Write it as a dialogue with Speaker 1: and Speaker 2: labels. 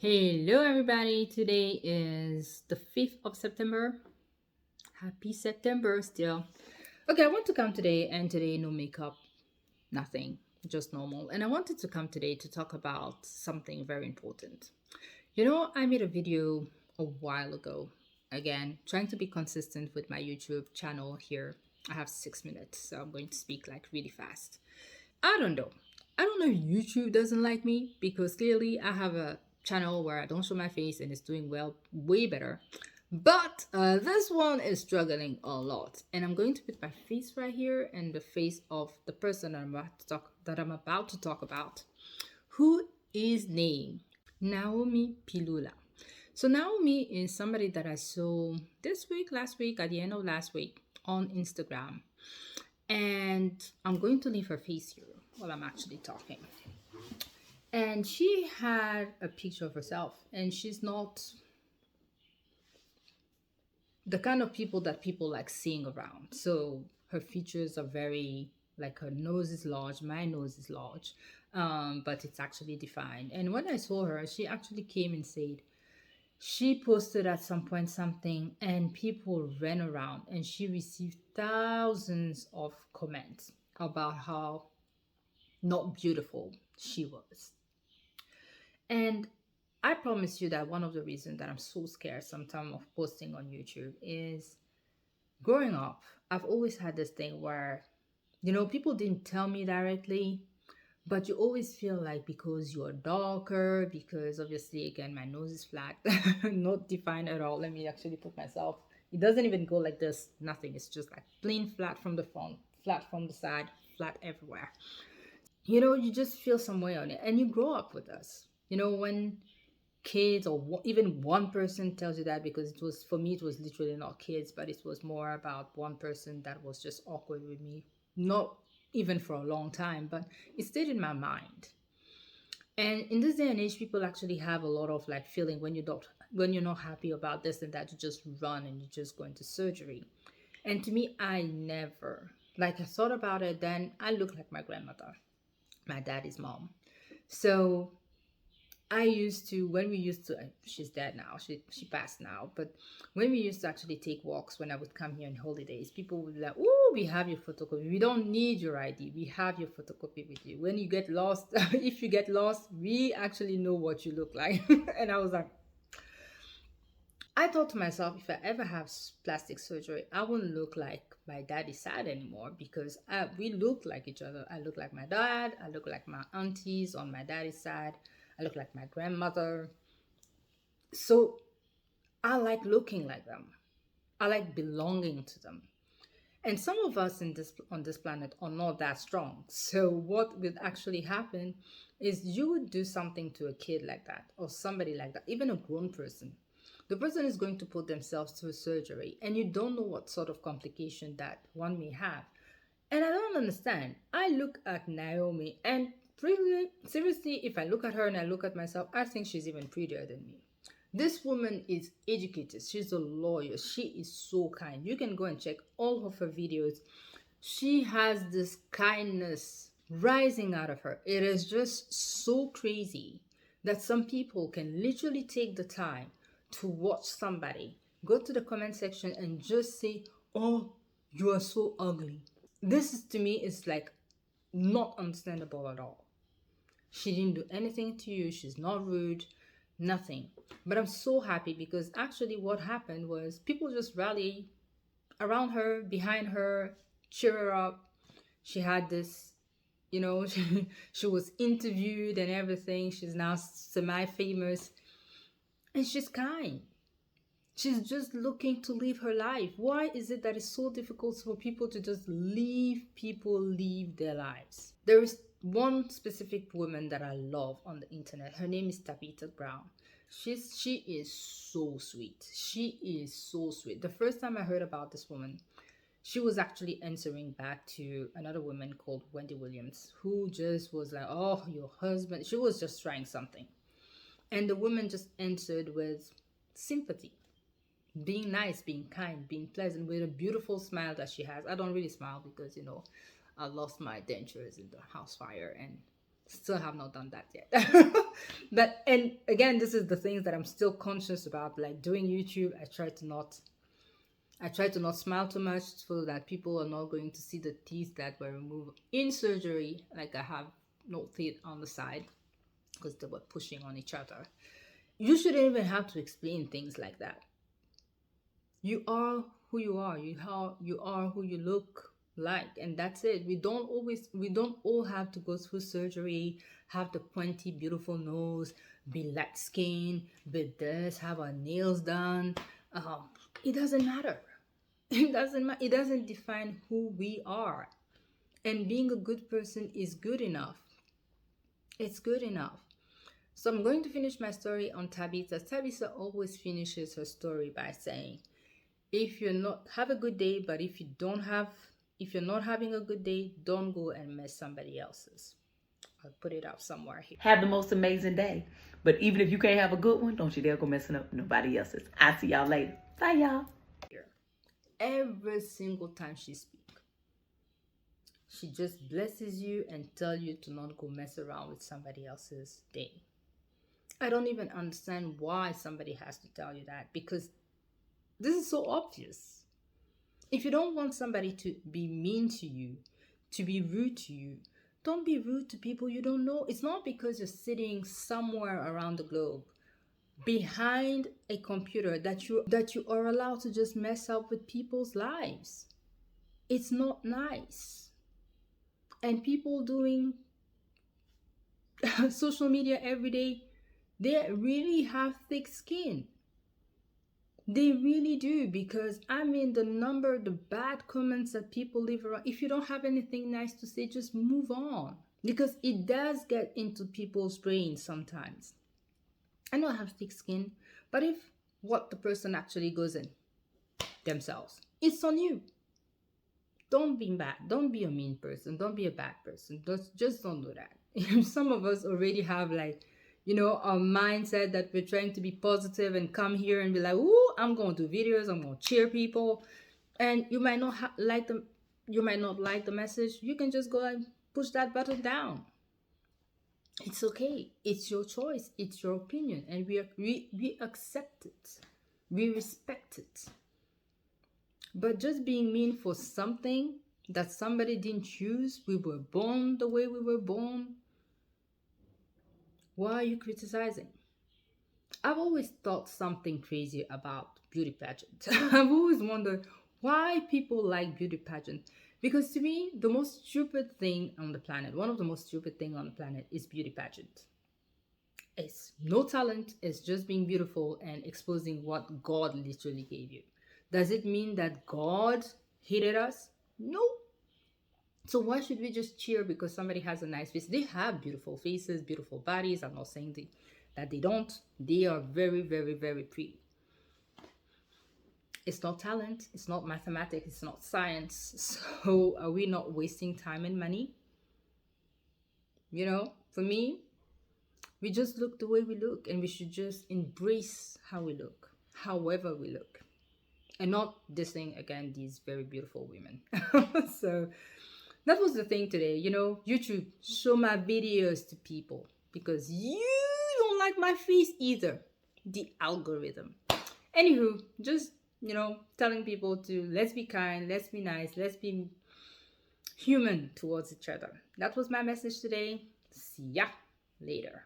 Speaker 1: Hello, everybody. Today is the 5th of September. Happy September still. Okay, I want to come today, and today, no makeup, nothing, just normal. And I wanted to come today to talk about something very important. I made a video a while ago, again, trying to be consistent with my YouTube channel here. I have 6 minutes, so I'm going to speak like really fast. I don't know. I don't know if YouTube doesn't like me because clearly I have a channel where I don't show my face and it's doing well, way better. But this one is struggling a lot, and I'm going to put my face right here and the face of the person I'm about to talk about, who is named Naomi Pilula. So Naomi is somebody that I saw this week, last week, at the end of last week on Instagram. And I'm going to leave her face here while I'm actually talking. And she had a picture of herself, and she's not the kind of people that people like seeing around. So her features are very, like, her nose is large, my nose is large, but it's actually defined. And when I saw her, she actually came and said, she posted at some point something and people ran around and she received thousands of comments about how not beautiful she was. And I promise you that one of the reasons that I'm so scared sometimes of posting on YouTube is growing up, I've always had this thing where, people didn't tell me directly, but you always feel like because you're darker, because obviously, again, my nose is flat, not defined at all. Let me actually put myself, it doesn't even go like this, nothing. It's just like plain flat from the front, flat from the side, flat everywhere. You just feel some way on it. And you grow up with us. When kids or even one person tells you that, because it was, for me, it was literally not kids, but it was more about one person that was just awkward with me. Not even for a long time, but it stayed in my mind. And in this day and age, people actually have a lot of like feeling when you're not happy about this and that, you just run and you just go into surgery. And to me, I never, like, I thought about it, then I look like my grandmother, my daddy's mom. So I used to, when we used to, she's dead now, she passed now, but when we used to actually take walks when I would come here on holidays, people would be like, oh, we have your photocopy. We don't need your ID. We have your photocopy with you. When you get lost, if you get lost, we actually know what you look like. And I was like, I thought to myself, if I ever have plastic surgery, I wouldn't look like my daddy's side anymore because we look like each other. I look like my dad. I look like my aunties on my daddy's side. I look like my grandmother. So I like looking like them. I like belonging to them. And some of us on this planet are not that strong. So what would actually happen is you would do something to a kid like that or somebody like that, even a grown person. The person is going to put themselves through surgery and you don't know what sort of complication that one may have. And I don't understand. I look at Naomi and really, seriously, if I look at her and I look at myself, I think she's even prettier than me. This woman is educated. She's a lawyer. She is so kind. You can go and check all of her videos. She has this kindness rising out of her. It is just so crazy that some people can literally take the time to watch somebody, go to the comment section and just say, oh, you are so ugly. This is, to me, is like not understandable at all. She didn't do anything to you. She's not rude, nothing. But I'm so happy because actually what happened was people just rally around her, behind her, cheer her up. She had this, she was interviewed and everything. She's now semi-famous. And she's kind. She's just looking to live her life. Why is it that it's so difficult for people to just live their lives? There is one specific woman that I love on the internet. Her name is Tabitha Brown. She is so sweet. She is so sweet. The first time I heard about this woman, she was actually answering back to another woman called Wendy Williams, who just was like, oh, your husband. She was just trying something. And the woman just answered with sympathy, being nice, being kind, being pleasant, with a beautiful smile that she has. I don't really smile because, I lost my dentures in the house fire, and Still have not done that yet. But and again, this is the things that I'm still conscious about. Like doing YouTube, I try to not smile too much so that people are not going to see the teeth that were removed in surgery. Like I have no teeth on the side because they were pushing on each other. You shouldn't even have to explain things like that. You are who you are. You are who you look like, and that's it. We don't all have to go through surgery, have the pointy, beautiful nose, be light skin, be this, have our nails done. It doesn't matter. It doesn't matter. It doesn't define who we are. And being a good person is good enough. It's good enough. So I'm going to finish my story on Tabitha. Tabitha always finishes her story by saying, if you're not have a good day, but if you're not having a good day, don't go and mess somebody else's. I'll put it up somewhere here.
Speaker 2: Have the most amazing day. But even if you can't have a good one, don't you dare go messing up nobody else's. I'll see y'all later. Bye, y'all.
Speaker 1: Every single time she speaks, she just blesses you and tell you to not go mess around with somebody else's day. I don't even understand why somebody has to tell you that, because this is so obvious. If you don't want somebody to be mean to you, to be rude to you, don't be rude to people you don't know. It's not because you're sitting somewhere around the globe behind a computer that you are allowed to just mess up with people's lives. It's not nice. And people doing social media every day, they really have thick skin. They really do, because I mean the bad comments that people leave around. If you don't have anything nice to say, just move on, because it does get into people's brains sometimes. I know I have thick skin, but if what the person actually goes in themselves, it's on you. Don't be bad. Don't be a mean person. Don't be a bad person. Just don't do that. Some of us already have our mindset that we're trying to be positive and come here and be like, "Ooh, I'm going to do videos. I'm going to cheer people," and you might not like them. You might not like the message. You can just go and push that button down. It's okay. It's your choice. It's your opinion, and we accept it. We respect it. But just being mean for something that somebody didn't choose, we were born the way we were born. Why are you criticizing? I've always thought something crazy about beauty pageants. I've always wondered why people like beauty pageants. Because to me, the most stupid thing on the planet, one of the most stupid things on the planet, is beauty pageant. It's no talent, it's just being beautiful and exposing what God literally gave you. Does it mean that God hated us? No. So why should we just cheer because somebody has a nice face? They have beautiful faces, beautiful bodies. I'm not saying that they don't. They are very, very, very pretty. It's not talent. It's not mathematics. It's not science. So are we not wasting time and money? For me, we just look the way we look, and we should just embrace how we look, however we look, and not dissing again these very beautiful women. So that was the thing today. YouTube, show my videos to people, because you don't like my face either. The algorithm. Anywho, just telling people to, let's be kind, let's be nice, let's be human towards each other. That was my message today. See ya later.